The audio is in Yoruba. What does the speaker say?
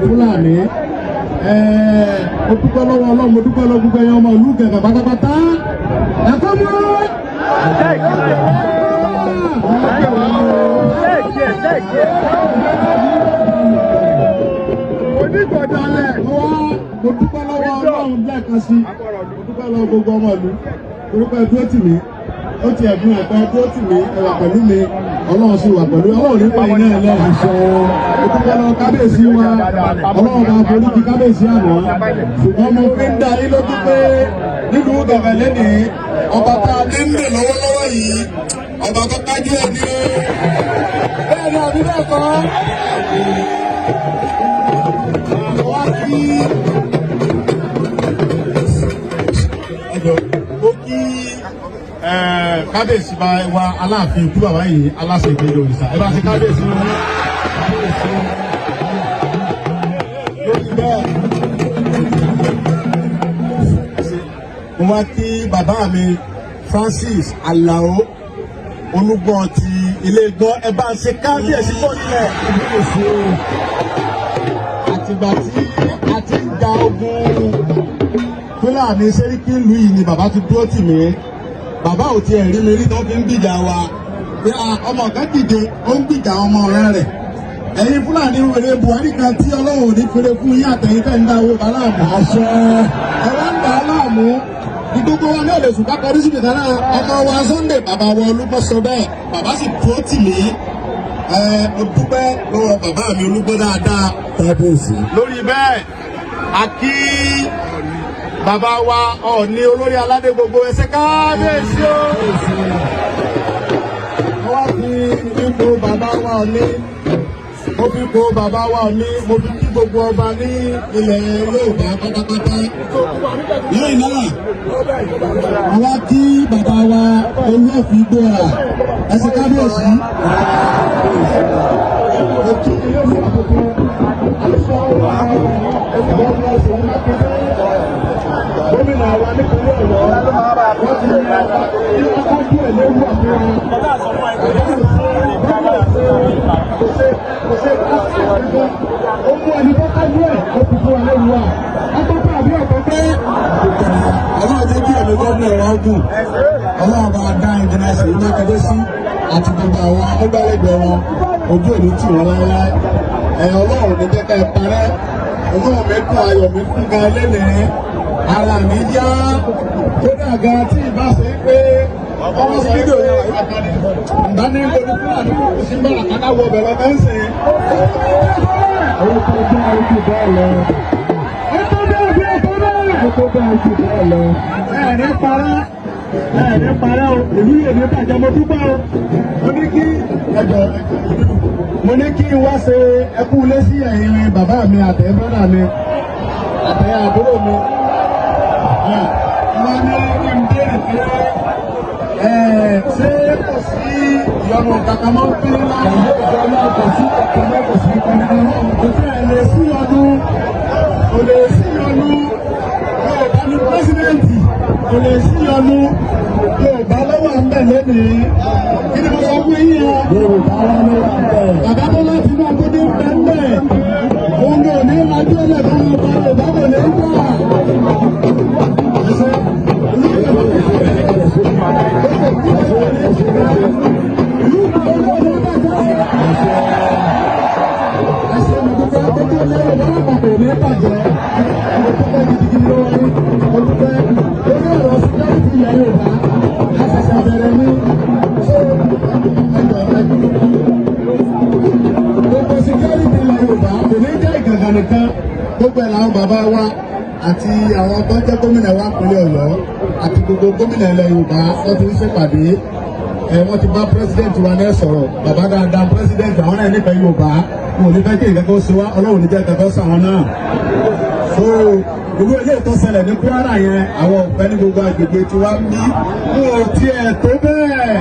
Fúlàní mo dúpẹ́ lọ́wọ́ Ọlọ́run, mo dúpẹ́ lọ́wọ́ gbogbo ẹ̀yàn ọmọ ìlú Gẹ̀gẹ̀ pátápátá ẹ̀kọ́ mọ́. onígbọ̀dálẹ̀ mo dúpẹ́ lọ́wọ́ Ọlọ́run lẹ́ẹ̀kan sí, mo dúpẹ́ lọ́wọ́ gbogbo ọmọ ìlú orúkọ ẹ̀dúró tì mí ó ti ẹ̀dùn ẹ̀kọ́ ẹ̀dúró tì mí ẹ̀wà pẹ̀lú mi, Ọlọ́run sì wà pẹ̀lú Ọlọ́run nípa iná ẹlẹ́rìí sọ ìdúpẹ́ lọ kábíyèsí wa, Ọlọ́run bá forí kí kábíyèsí àná, ṣùgbọ́n mo fi ń dá yín lójú pé nínú Gẹ̀gẹ̀ lẹ́nìí ọba tá a dé ń bè lọ́wọ́lọ́wọ́ yìí ọba tó kájú ẹ̀ ní o. Bẹ́ẹ̀ ni àbí bẹ́ẹ̀ kọ́ wá kí ó kí kábíyèsí bá wa Aláàfin ikú bàbá yìí aláṣẹ ìpínlẹ̀ Òrìṣà ẹ bá ṣe kábíyèsí wọn lórí bẹ́ẹ̀. Mo wá kí bàbá mi Francis Alao Olúgbọ̀n ti Ilé-Igbọ́n ẹ bá ṣe kábíyèsí pọ̀ nílẹ̀. Àtìgbà tí a ti ń ja ogun Fúlàní Sẹ́ríkì ìlú yìí ni bàbá ti dúró tì mí. Bàbá ò tiẹ̀ rí mi rí tó fi ń gbìjà wa pé ọmọ kan dìde ó ń gbìjà ọmọ ọ̀rẹ́ rẹ̀. Ẹ̀yin Fúlàní wèrè Buhari kan tí Ọlọ́run ò ní fèrè fún yín àtẹ̀yìn tẹ̀ ń dá owó aláàmú. Àṣẹ ẹ wá ń dà á láàmú. Gbogbo wa náà lè sùn ká kọrí síbi kan náà. Ọmọ wa Sunday bàbá wa Olúgbọ́n sọ bẹ́ẹ̀. Bàbá sì dúró tì mí. Mo dúpẹ́ lọ́wọ́ bàbá mi Olúgbọ́n dáadáa. Kábíyèsí. Lórí bẹ́ẹ̀ a kí bàbá wa Ọọ̀ni olórí aládé gbogbo ẹsẹ̀ kábíyèsí o. Wọ́n wá fi ipò bàbá wa Ọọ̀ni mo fi kó bàbá wa mi mo fi kí gbogbo ọba ní ilẹ̀ Yorùbá pátápátá. lẹ́yìn náà àwa kí bàbá wa Olúọ̀fin Ìgbòrà ẹsẹ̀ kábíyèsí. gómìnà wa nípínlẹ̀ Ọ̀yọ́ wọ́n ti ní ọkọ̀ díẹ̀ lórí àfihàn ó mú ẹni tó kájú ẹ̀ ó fi fún wa lẹ́nu wa akọ́kọ́ àbí ọ̀kọ́kọ́. ọlọ́run jẹ́ kí ẹ̀mí gómìnà wa gùn ọlọ́run bá dá ìdílé sí iná kẹdé sí àti gbogbo àwọn ọgbàlẹ́gbẹ̀ẹ́ wọn ojú òní tì wọ́n láéláé ọlọ́run ní jẹ́ ká ẹ parẹ́ ọlọ́run mi kún ayọ̀ mi kún gan lẹ́nìí ara mi yá kódà gan tí ìbá ṣe pé ọmọ fídíò yẹn ìbáni lórí fúlàní kò sí bára kátà wọ bẹ̀rẹ̀ fẹ́ǹsì. orúkọ bá ojú bẹ́ẹ̀ lọ. ètò bẹ́ẹ̀ bí ètò bẹ́ẹ̀. ètò bẹ́ẹ̀ ojú bẹ́ẹ̀ lọ. ẹ̀ẹ́dẹ́ para o ìlú yìí ní bàjẹ́ mo dúpẹ́ o. mo ní kí mo ní kí n wá ṣe ẹkú ilé sí ẹ̀yìn bàbá mi àtẹ̀ bọ́dà mi àtẹ̀ àbúrò mi. wọ́n ní kí n béèrè pé ṣé kò sí ìyọnu kankan máa ń pín láàyè ìjọba kò sí kankan kò sí kankan kò sí ẹ̀ lè sí ọdún kò lè sí ọdún Yorùbá ní pírẹsidẹ́ǹtì kò lè sí ọdún Yorùbá lọ́wọ́ ń bẹ̀ lónìí kí ni mo sọ fún yín o Yorùbá lọ́wọ́ ń bẹ̀ bàbá tó láti inú agbódé ń bẹ̀ ń bẹ̀ òun ni òní lajú ẹlẹ́gbẹ̀ẹ́ ọba Yorùbá kò lè gbà. Gbogbo ẹ̀ làwọn bàbá wa àti àwọn tó jẹ́ gómìnà wa ìpínlẹ̀ Ọ̀yọ́ àti gbogbo gómìnà ilẹ̀ Yorùbá wọ́n ti ń ṣèpàdé wọ́n ti bá pírẹsidẹ́ǹtì wa náà sọ̀rọ̀ bàbá dáadáa pírẹsidẹ́ǹtì àwọn náà nífẹ̀ẹ́ Yorùbá wọn ò ní fẹ́ kí ìkẹ́kọ̀ọ́ sí wa Ọlọ́run ní jẹ́ ìkẹ́kọ̀ọ́ sí àwọn náà. so ìlú ilé ìtọ́ ṣẹlẹ̀ ní Kwara yẹn àwọn ọ̀fẹ́ ní gbogbo agbègbè tí wàá mí wọn ò tiẹ̀ tó bẹ́ẹ̀.